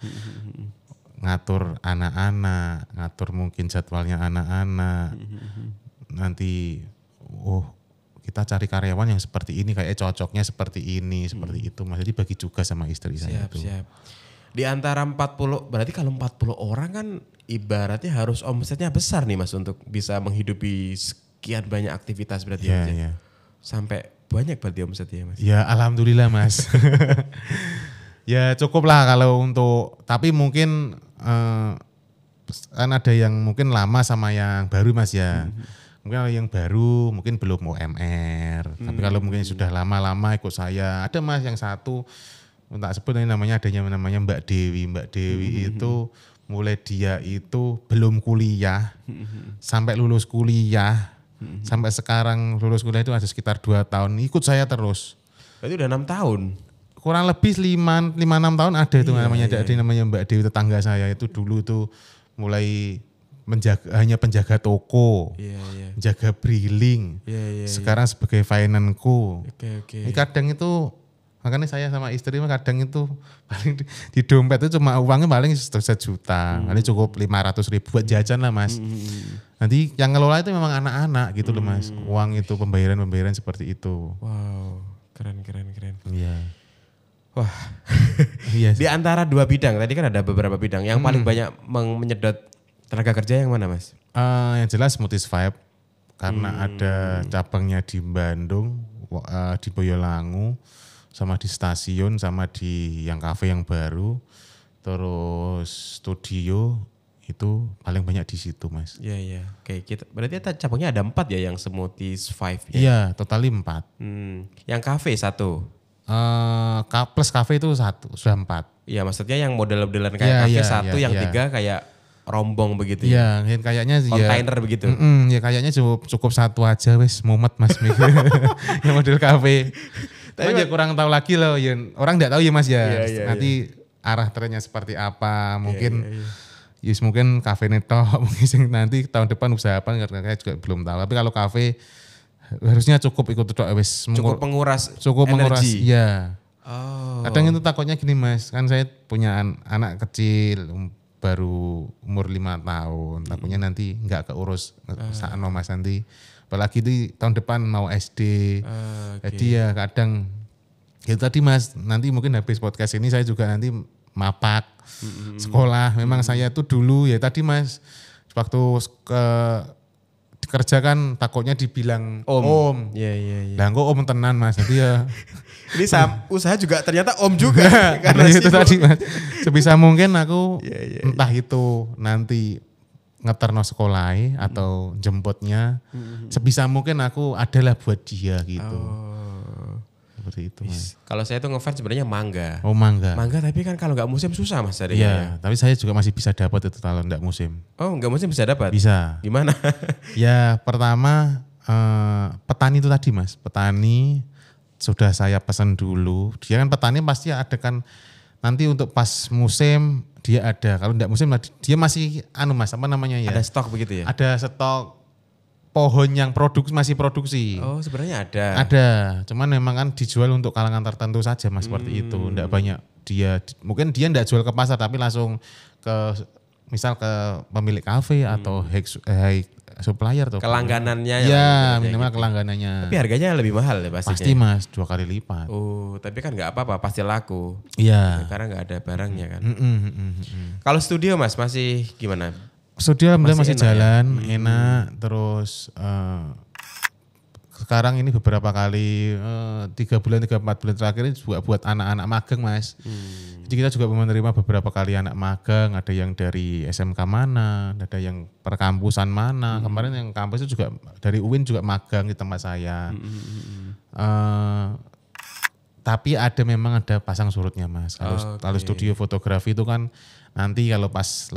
ngatur anak-anak, ngatur mungkin jadwalnya anak-anak. Nanti, kita cari karyawan yang seperti ini, kayak cocoknya seperti ini, seperti itu. Mas, jadi bagi juga sama istri saya itu. Siap. Di antara 40, berarti kalau 40 orang kan ibaratnya harus omsetnya besar nih Mas untuk bisa menghidupi sekian banyak aktivitas berarti Iya, Mas. iya. Sampai banyak berarti omsetnya Mas. Ya alhamdulillah Mas. Ya cukup lah kalau untuk, tapi mungkin kan ada yang mungkin lama sama yang baru Mas ya. Mungkin kalau yang baru mungkin belum UMR. Tapi kalau mungkin sudah lama-lama ikut saya, ada Mas yang satu, tak sebut ini namanya, namanya Mbak Dewi. Mbak Dewi itu mulai dia itu belum kuliah sampai lulus kuliah. Sampai sekarang lulus kuliah itu ada sekitar 2 tahun ikut saya terus. Berarti udah 6 tahun. Kurang lebih 5-6 tahun ada itu namanya Mbak Dewi, tetangga saya itu dulu tuh mulai hanya penjaga toko, jaga briling. Sekarang sebagai finance-ku. Ini kadang itu, makanya saya sama istri kadang itu paling di dompet itu cuma uangnya paling 1 juta, paling cukup 500.000 buat jajan lah Mas. Nanti yang ngelola itu memang anak-anak gitu loh Mas. Uang itu pembayaran seperti itu. Wow, keren. Iya. Wah, Iya. di antara 2 bidang, tadi kan ada beberapa bidang. Yang paling banyak menyedot tenaga kerja yang mana Mas? Yang jelas Smoothies Vibe, karena ada cabangnya di Bandung, di Boyolangu, sama di stasiun, sama di yang kafe yang baru, terus studio itu paling banyak di situ Mas. Iya. Oke, berarti cabangnya ada 4 ya yang Smoothies 5 ya? Iya, totali 4. Yang kafe 1. Plus kafe itu 1, sudah 4. Iya, maksudnya yang model-modelan kayak kafe 1, yang 3 kayak rombong begitu ya? Iya, kayaknya kontainer begitu? Ya kayaknya cukup 1 aja wes, mumet Mas. Yang model kafe. Tapi ya kurang tahu lagi loh, ya, orang enggak tahu ya Mas ya. Nanti arah trennya seperti apa, mungkin yes, mungkin kafe neto, mungkin nanti tahun depan usaha apa karena saya juga belum tahu. Tapi kalau kafe harusnya cukup ikut tok wis. Cukup menguras energi. Iya. Oh. Kadang itu takutnya gini Mas, kan saya punya anak kecil baru umur 5 tahun. Takutnya nanti enggak keurus sakno Mas nanti. Apalagi di tahun depan mau SD. Jadi ya kadang itu tadi Mas, nanti mungkin habis podcast ini saya juga nanti mapak sekolah. Memang saya tuh dulu ya tadi Mas, waktu kerja kan takutnya dibilang om. Iya. Lah kok om tenan Mas. Jadi ya ini usaha juga ternyata om juga. Karena itu tadi Mas. Sebisa mungkin aku entah itu nanti ngeterno sekolah atau jemputnya. Sebisa mungkin aku adalah buat dia gitu. Seperti itu Mas. Kalau saya tuh ngefans sebenarnya mangga. Oh mangga. Mangga tapi kan kalau nggak musim susah Mas. Iya, tapi saya juga masih bisa dapat itu kalau nggak musim. Oh nggak musim bisa dapat? Bisa. Gimana? Ya pertama petani itu tadi Mas. Petani sudah saya pesan dulu. Dia kan petani pasti ada kan nanti untuk pas musim dia ada. Kalau enggak musim dia masih Mas apa namanya ya? Ada stok begitu ya? Ada stok pohon yang masih produksi. Oh sebenarnya ada. Ada. Cuman memang kan dijual untuk kalangan tertentu saja Mas seperti itu. Enggak banyak mungkin dia enggak jual ke pasar tapi langsung misal ke pemilik kafe atau supplier tuh. Kelangganannya. Ya minimal gitu. Kelangganannya. Tapi harganya lebih mahal ya pastinya. Pasti Mas 2 kali lipat. Oh tapi kan nggak apa-apa pasti laku. Iya. Karena nggak ada barangnya kan. Kalau studio Mas masih gimana? Studio alhamdulillah masih jalan, enak. Terus sekarang ini beberapa kali 3 bulan 4 bulan terakhir ini juga buat anak-anak magang Mas. Jadi kita juga menerima beberapa kali anak magang, ada yang dari SMK mana, ada yang perkampusan mana. Kemarin yang kampus itu juga dari UIN juga magang di tempat saya. Tapi memang ada pasang surutnya Mas. Kalau studio fotografi itu kan nanti kalau pas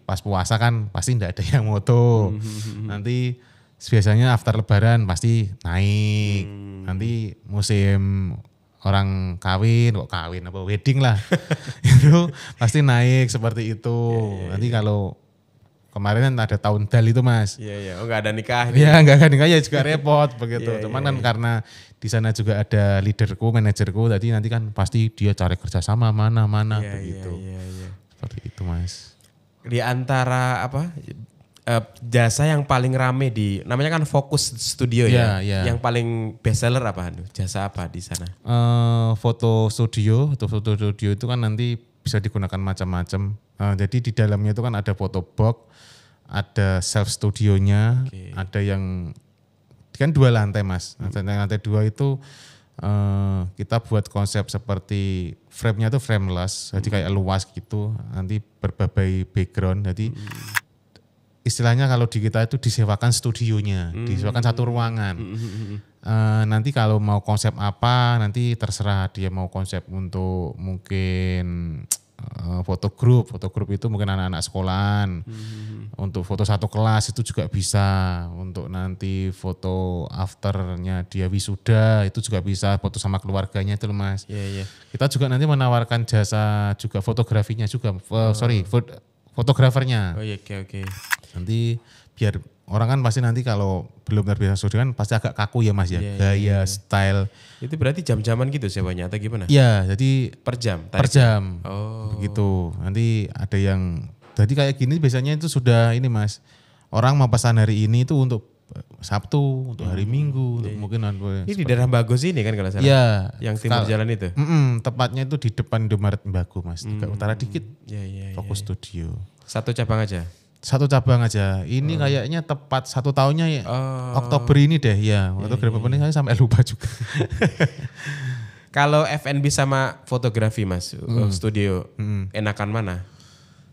pas puasa kan pasti enggak ada yang moto. Nanti biasanya after lebaran pasti naik. Nanti musim orang kawin apa wedding lah. Itu pasti naik seperti itu. Nanti kalau kemarin kan ada tahun dal itu Mas. Iya. Oh enggak ada nikah. Iya enggak ada nikah ya juga repot begitu. Cuman kan karena di sana juga ada leaderku, manajerku, tadi nanti kan pasti dia cari kerjasama mana begitu. Iya. Seperti itu Mas. Di antara jasa yang paling rame namanya kan Fokus Studio ya. Iya. Yang paling best seller apa? Jasa apa di sana? Foto studio itu kan nanti bisa digunakan macam-macam. Jadi di dalamnya itu kan ada foto box, ada self studionya, ada yang kan 2 lantai Mas. Lantai 2 itu kita buat konsep seperti frame-nya tuh frameless, jadi kayak luas gitu. Nanti berbagai background. Jadi istilahnya kalau di kita itu disewakan studionya, disewakan satu ruangan. Nanti kalau mau konsep apa nanti terserah dia mau konsep untuk mungkin foto grup itu mungkin anak-anak sekolahan. Untuk foto satu kelas itu juga bisa. Untuk nanti foto afternya dia wisuda itu juga bisa. Foto sama keluarganya itu loh Mas. Iya. Kita juga nanti menawarkan jasa juga fotografinya juga. Fotografernya. Oh iya, oke. Nanti biar orang kan pasti nanti kalau belum terbiasa studio kan pasti agak kaku ya Mas ya. Gaya, style. Itu berarti jam-jaman gitu sewanya atau gimana? Iya, jadi per jam? Per jam. Oh. Begitu. Nanti ada yang, jadi kayak gini biasanya itu sudah ini Mas. Orang mau pesan hari ini itu untuk Sabtu, untuk hari Minggu, untuk mungkin. Ini di daerah Bagos ini kan kalau salah? Iya. Yang timur jalan itu? Tepatnya itu di depan Indomaret Bago Mas. Agak utara dikit. Iya. Fokus Studio. Satu cabang aja? Satu cabang aja. Ini kayaknya tepat 1 tahunnya ya. Oktober ini deh ya. Waktu berapa ini saya sampai lupa juga. Kalau F&B sama fotografi Mas, studio, enakan mana?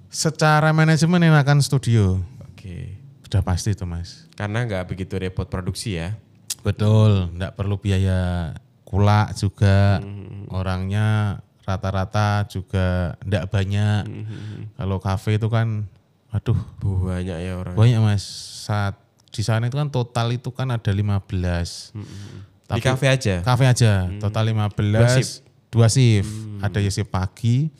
Secara manajemen enakan studio. Oke. Sudah pasti itu Mas. Karena nggak begitu repot produksi ya? Betul, nggak perlu biaya kulak juga. Orangnya rata-rata juga nggak banyak. Kalau kafe itu kan aduh banyak ya orang. Banyak Mas. Saat di sana itu kan total itu kan ada 15. Di kafe aja? Kafe aja, total 15. 2 shift. Ada ya shift pagi,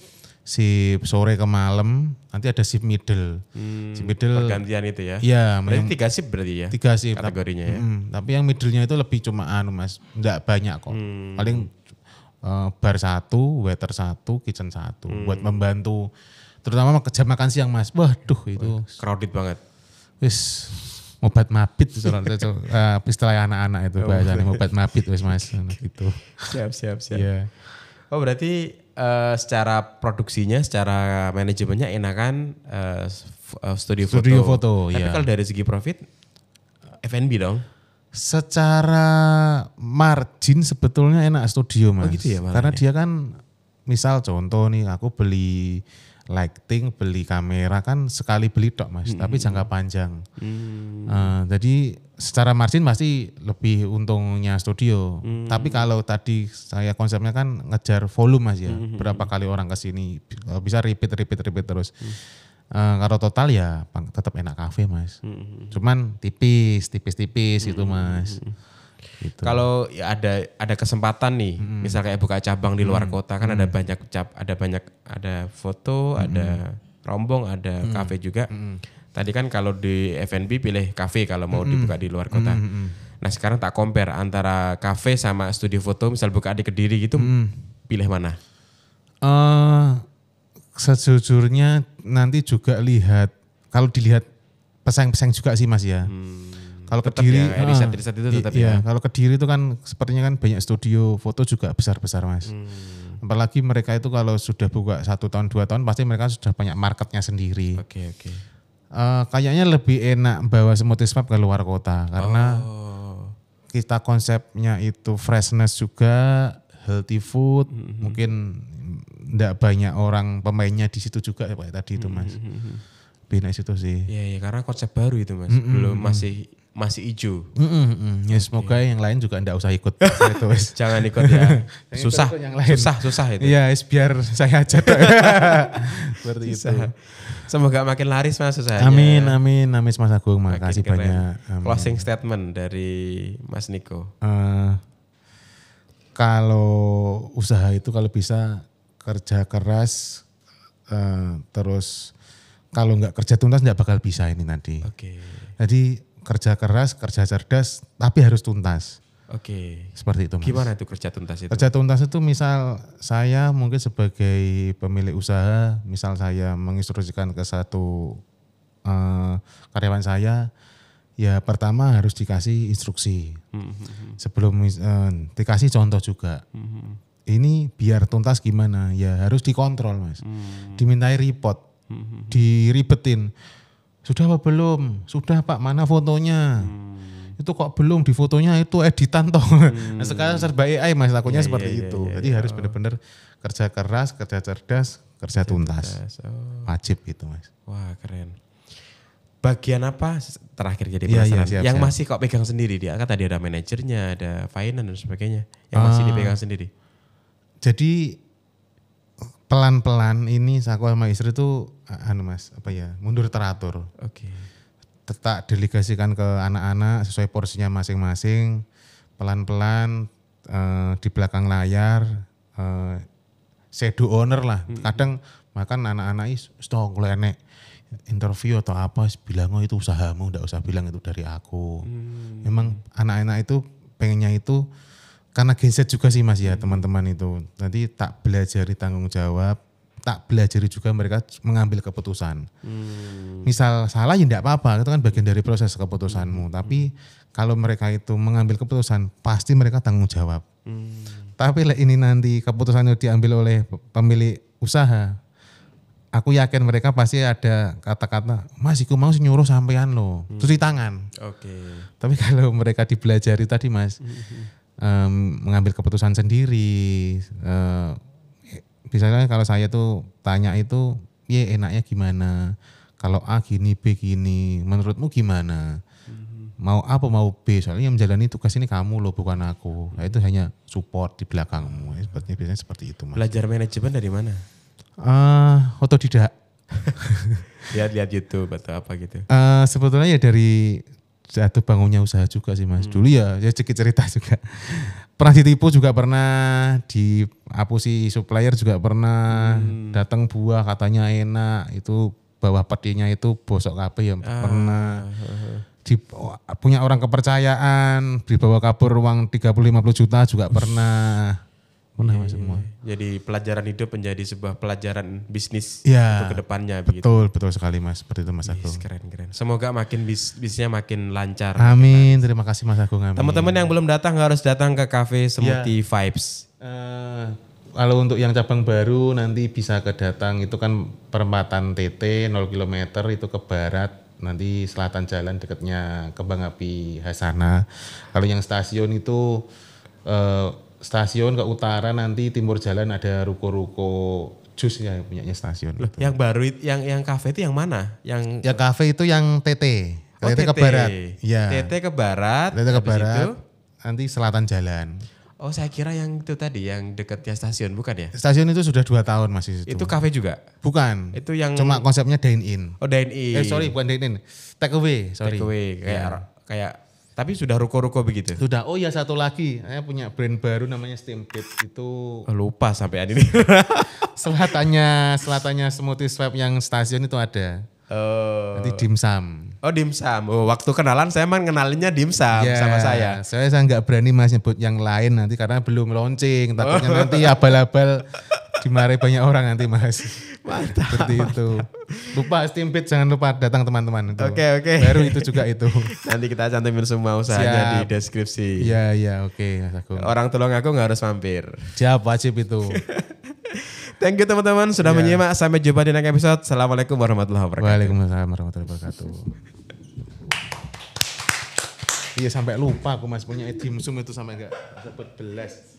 shift sore ke malam, nanti ada shift middle. Shift middle pergantian itu ya? Iya. Berarti 3 shift berarti ya? 3 shift. Kategorinya ya? Tapi yang middle-nya itu lebih cuma Mas, enggak banyak kok. Paling bar 1, waiter 1, kitchen 1. Buat membantu. Terutama jam makan siang Mas. Waduh itu. Crowded banget. Wis mobat mabit istilah anak-anak itu bahasanya mobat mabit wis Mas gitu. Siap. Iya. Oh berarti secara produksinya, secara manajemennya enakan studio foto. Tapi kalau dari segi profit F&B dong? Secara margin sebetulnya enak studio Mas. Oh gitu ya, karena dia kan misal contoh nih aku beli lighting, beli kamera kan sekali beli tok Mas, tapi jangka panjang. Jadi secara margin pasti lebih untungnya studio. Tapi kalau tadi saya konsepnya kan ngejar volume Mas ya, berapa kali orang kesini bisa repeat terus. Kalau total ya tetap enak kafe Mas. Cuman tipis itu Mas. Gitu. Kalau ya ada kesempatan nih, misal kayak buka cabang di luar kota kan ada foto, ada rombong, ada kafe juga. Tadi kan kalau di F&B pilih kafe kalau mau dibuka di luar kota. Nah sekarang tak compare antara kafe sama studio foto, misal buka di Kediri gitu, pilih mana? Sejujurnya nanti juga kalau dilihat pesaing-pesaing juga sih Mas ya. Kalau Kediri, ya, riset itu tetap ya. Kalau Kediri itu kan sepertinya kan banyak studio foto juga besar-besar Mas. Apalagi mereka itu kalau sudah buka 1 tahun 2 tahun pasti mereka sudah banyak marketnya sendiri. Oke. Kayaknya lebih enak bawa Smoothies Pub ke luar kota karena kita konsepnya itu freshness juga, healthy food, mungkin enggak banyak orang pemainnya di situ juga kayak tadi itu Mas. Bina situ sih. Iya, karena konsep baru itu Mas, belum masih hijau. Ya semoga yang lain juga enggak usah ikut itu. Jangan ikut ya. Susah itu. Iya, biar saya aja. Seperti itu. Semoga makin laris Mas usahanya. Amin Mas Agung, makasih banyak. Closing statement dari Mas Niko. Kalau usaha itu kalau bisa kerja keras, terus kalau nggak kerja tuntas nggak bakal bisa ini nanti. Oke. Jadi kerja keras, kerja cerdas, tapi harus tuntas. Oke. Seperti itu Mas. Gimana itu kerja tuntas itu? Kerja tuntas itu misal saya mungkin sebagai pemilik usaha, misal saya menginstruksikan ke satu karyawan saya, ya pertama harus dikasih instruksi. Sebelum dikasih contoh juga. Ini biar tuntas gimana? Ya harus dikontrol Mas. Dimintai report, diribetin. Sudah apa belum? Sudah Pak, mana fotonya? Itu kok belum, di fotonya itu editan toh. Nah, sekarang serba AI Mas, takutnya seperti itu. Jadi harus benar-benar kerja keras, kerja cerdas, kerja tuntas. Wajib gitu Mas. Wah keren. Bagian apa terakhir jadi Iya, penasaran? siap, Yang siap. masih kok pegang sendiri dia? Kan tadi ada manajernya, ada finance dan sebagainya. Yang masih dipegang sendiri. Jadi pelan-pelan ini aku sama istri tuh Mas, mundur teratur. Oke. Tetap delegasikan ke anak-anak sesuai porsinya masing-masing. Pelan-pelan di belakang layar shadow owner lah. Kadang makan anak-anak stok enek interview atau apa bilang itu usahamu, enggak usah bilang itu dari aku. Memang anak-anak itu pengennya itu karena genset juga sih Mas ya teman-teman itu. Nanti tak belajari tanggung jawab, tak belajari juga mereka mengambil keputusan. Misal salah ya enggak apa-apa, itu kan bagian dari proses keputusanmu. Tapi kalau mereka itu mengambil keputusan, pasti mereka tanggung jawab. Tapi ini nanti keputusannya diambil oleh pemilik usaha, aku yakin mereka pasti ada kata-kata, Mas iku mau nyuruh sampean loh, cuci tangan. Oke. Tapi kalau mereka dibelajari tadi Mas, mengambil keputusan sendiri, misalnya kalau saya tuh tanya itu, ya enaknya gimana, kalau A gini, B gini, menurutmu gimana? Mau A apa mau B, soalnya yang menjalani tugas ini kamu loh bukan aku. Nah, itu hanya support di belakangmu, biasanya seperti itu Mas. Belajar manajemen dari mana? Otodidak. Lihat YouTube atau apa gitu? Sebetulnya ya dari jatuh bangunnya usaha juga sih Mas. Dulu ya sedikit cerita juga. Pernah ditipu juga pernah, diapusi supplier juga pernah, datang buah katanya enak, itu bawah petinya itu bosok kabeh ya pernah. Punya orang kepercayaan, dibawa kabur uang 30-50 juta juga pernah. Pernah Mas semua. Jadi pelajaran hidup menjadi sebuah pelajaran bisnis Ya, untuk kedepannya. Begitu. betul sekali Mas, seperti itu Mas Agung. Keren. Semoga makin bisnisnya makin lancar. Amin, terima kasih Mas Agung. Amin. Teman-teman yang belum datang harus datang ke Cafe Smoothie Vibes. Kalau untuk yang cabang baru nanti bisa kedatang, itu kan perempatan TT 0 km itu ke barat, nanti selatan jalan dekatnya Kembang Api Hasana. Kalau yang stasiun itu stasiun ke utara, nanti timur jalan ada ruko-ruko jus ya punyanya stasiun. Loh, yang baru yang kafe itu yang mana? Yang ya kafe itu yang TT. TT ke barat. Ya. TT ke barat. TT ke barat. Itu? Nanti selatan jalan. Oh, saya kira yang itu tadi yang dekatnya stasiun, bukan ya? Stasiun itu sudah 2 tahun masih Itu kafe juga? Bukan. Itu yang cuma konsepnya dine in. Oh, dine in. Sorry, bukan dine in. Take away, sorry. Take away kayak tapi sudah ruko-ruko begitu. Sudah. Oh ya, satu lagi, saya punya brand baru namanya Steampit. Itu lupa sampai ini. Selatannya Smoothie Swap yang stasiun itu ada. Oh. Nanti dimsum. Oh, dimsum. Oh, waktu kenalan saya emang kenalinnya dimsum sama saya. Saya nggak berani Mas nyebut yang lain nanti karena belum launching. Takutnya nanti abal-abal dimarahi banyak orang nanti Mas. Mantap. Seperti itu. Lupa Steampit, jangan lupa datang teman-teman. Oke. Baru itu juga itu. Nanti kita cantumin semua usahanya di deskripsi. Iya, oke. Orang Tulungagung harus mampir. Siap, wajib itu. Thank you teman-teman sudah menyimak. Sampai jumpa di next episode. Assalamualaikum warahmatullahi wabarakatuh. Waalaikumsalam warahmatullahi wabarakatuh. Iya sampai lupa aku Mas punya dimsum itu sampai enggak dapat belas.